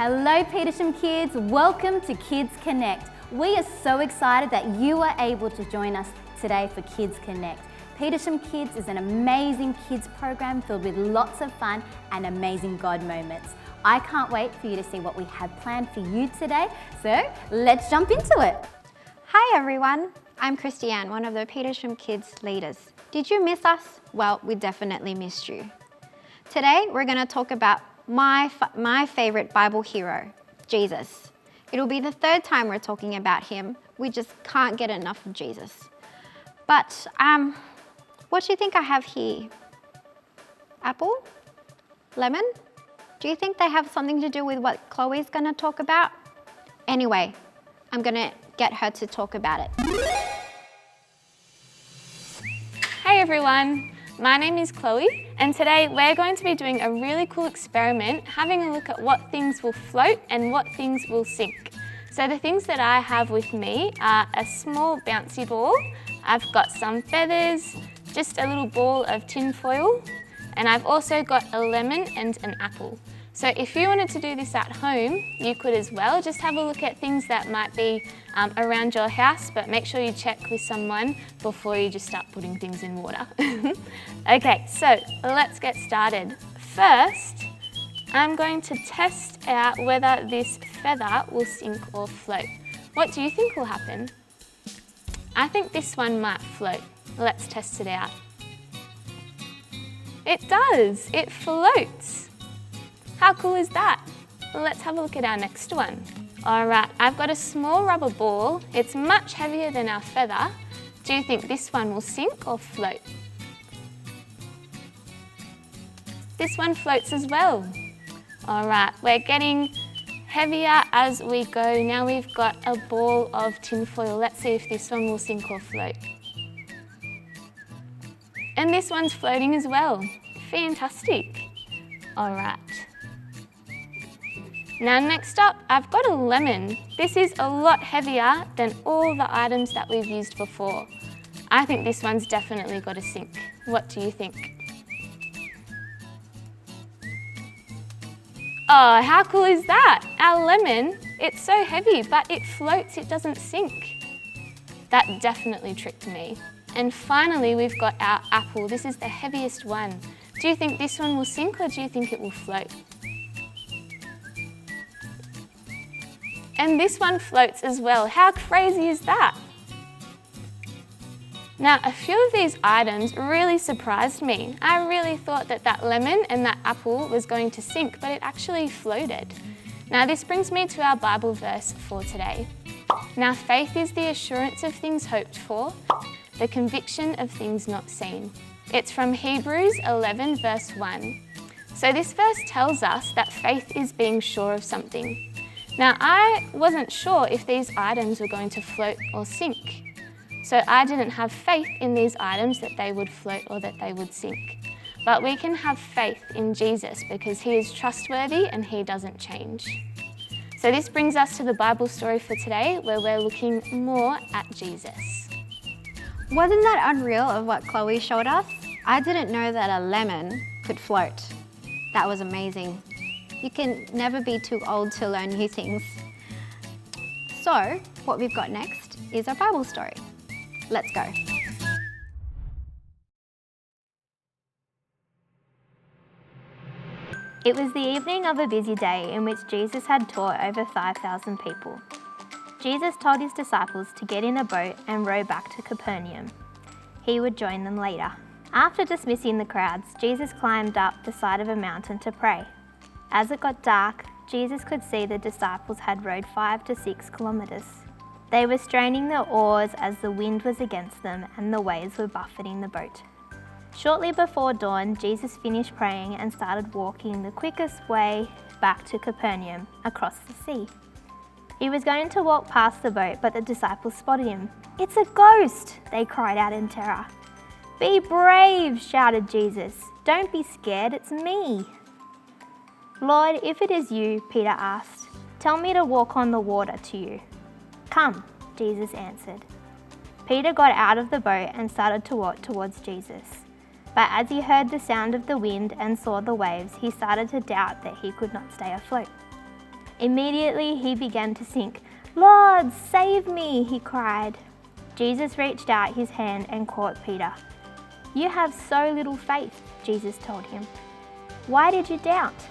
Hello Petersham kids, welcome to Kids Connect. We are so excited that you are able to join us today for Kids Connect. Petersham Kids is an amazing kids program filled with lots of fun and amazing God moments. I can't wait for you to see what we have planned for you today, so let's jump into it. Hi everyone, I'm Christiane, one of the Petersham Kids leaders. Did you miss us? Well, we definitely missed you. Today we're going to talk about my favorite Bible hero, Jesus. It'll be the third time we're talking about him. We just can't get enough of Jesus. But what do you think I have here? Apple? Lemon? Do you think they have something to do with what Chloe's going to talk about? Anyway, I'm going to get her to talk about it. Hey everyone, my name is Chloe and today we're going to be doing a really cool experiment having a look at what things will float and what things will sink. So the things that I have with me are a small bouncy ball, I've got some feathers, just a little ball of tin foil, and I've also got a lemon and an apple. So if you wanted to do this at home, you could as well. Just have a look at things that might be around your house, but make sure you check with someone before you just start putting things in water. Okay, so let's get started. First, I'm going to test out whether this feather will sink or float. What do you think will happen? I think this one might float. Let's test it out. It does, it floats. How cool is that? Let's have a look at our next one. All right, I've got a small rubber ball. It's much heavier than our feather. Do you think this one will sink or float? This one floats as well. All right, we're getting heavier as we go. Now we've got a ball of tin foil. Let's see if this one will sink or float. And this one's floating as well. Fantastic. All right. Now next up, I've got a lemon. This is a lot heavier than all the items that we've used before. I think this one's definitely got to sink. What do you think? Oh, how cool is that? Our lemon, it's so heavy, but it floats, it doesn't sink. That definitely tricked me. And finally, we've got our apple. This is the heaviest one. Do you think this one will sink or do you think it will float? And this one floats as well. How crazy is that? Now, a few of these items really surprised me. I really thought that that lemon and that apple was going to sink, but it actually floated. Now, this brings me to our Bible verse for today. Now, faith is the assurance of things hoped for, the conviction of things not seen. It's from Hebrews 11 verse 1. So this verse tells us that faith is being sure of something. Now, I wasn't sure if these items were going to float or sink. So I didn't have faith in these items that they would float or that they would sink. But we can have faith in Jesus because he is trustworthy and he doesn't change. So this brings us to the Bible story for today where we're looking more at Jesus. Wasn't that unreal of what Chloe showed us? I didn't know that a lemon could float. That was amazing. You can never be too old to learn new things. So, what we've got next is our Bible story. Let's go. It was the evening of a busy day in which Jesus had taught over 5,000 people. Jesus told his disciples to get in a boat and row back to Capernaum. He would join them later. After dismissing the crowds, Jesus climbed up the side of a mountain to pray. As it got dark, Jesus could see the disciples had rowed 5 to 6 kilometres. They were straining their oars as the wind was against them and the waves were buffeting the boat. Shortly before dawn, Jesus finished praying and started walking the quickest way back to Capernaum, across the sea. He was going to walk past the boat, but the disciples spotted him. "It's a ghost!" they cried out in terror. "Be brave!" shouted Jesus. "Don't be scared, it's me." "Lord, if it is you," Peter asked, "tell me to walk on the water to you." "Come," Jesus answered. Peter got out of the boat and started to walk towards Jesus. But as he heard the sound of the wind and saw the waves, he started to doubt that he could not stay afloat. Immediately he began to sink. "Lord, save me," he cried. Jesus reached out his hand and caught Peter. "You have so little faith," Jesus told him. "Why did you doubt?"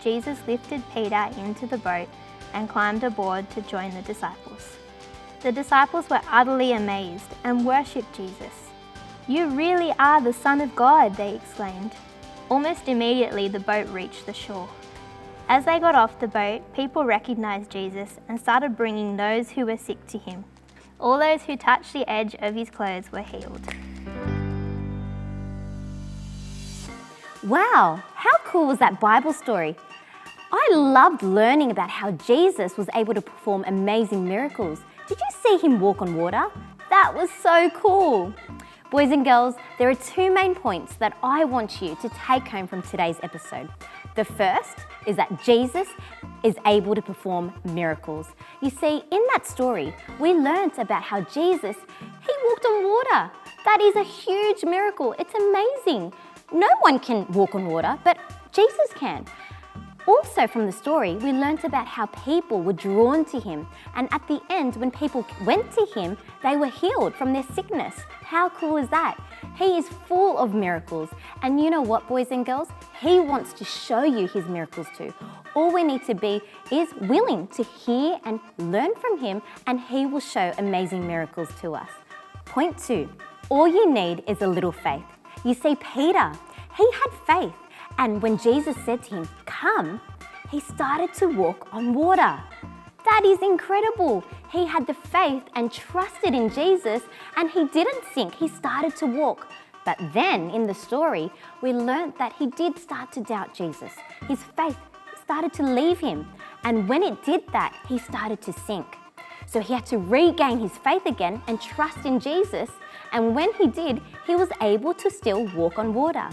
Jesus lifted Peter into the boat and climbed aboard to join the disciples. The disciples were utterly amazed and worshipped Jesus. "You really are the Son of God," they exclaimed. Almost immediately the boat reached the shore. As they got off the boat, people recognized Jesus and started bringing those who were sick to him. All those who touched the edge of his clothes were healed. Wow, how cool was that Bible story? I loved learning about how Jesus was able to perform amazing miracles. Did you see him walk on water? That was so cool. Boys and girls, there are two main points that I want you to take home from today's episode. The first is that Jesus is able to perform miracles. You see, in that story, we learnt about how Jesus, he walked on water. That is a huge miracle. It's amazing. No one can walk on water, but Jesus can. Also from the story, we learnt about how people were drawn to him. And at the end, when people went to him, they were healed from their sickness. How cool is that? He is full of miracles. And you know what, boys and girls? He wants to show you his miracles too. All we need to be is willing to hear and learn from him, and he will show amazing miracles to us. Point 2, all you need is a little faith. You see, Peter, he had faith. And when Jesus said to him, "Come," he started to walk on water. That is incredible. He had the faith and trusted in Jesus, and he didn't sink. He started to walk. But then in the story, we learnt that he did start to doubt Jesus. His faith started to leave him. And when it did that, he started to sink. So he had to regain his faith again and trust in Jesus. And when he did, he was able to still walk on water.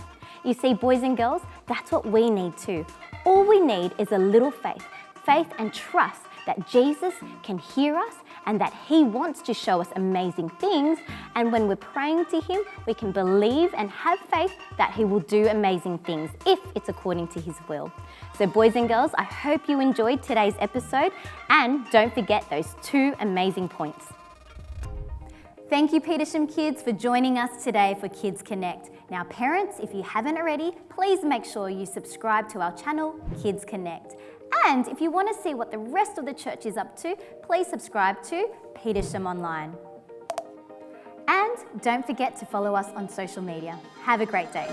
You see, boys and girls, that's what we need too. All we need is a little faith. Faith and trust that Jesus can hear us and that he wants to show us amazing things. And when we're praying to him, we can believe and have faith that he will do amazing things if it's according to his will. So boys and girls, I hope you enjoyed today's episode, and don't forget those 2 amazing points. Thank you, Petersham Kids, for joining us today for Kids Connect. Now parents, if you haven't already, please make sure you subscribe to our channel, Kids Connect. And if you want to see what the rest of the church is up to, please subscribe to Petersham Online. And don't forget to follow us on social media. Have a great day.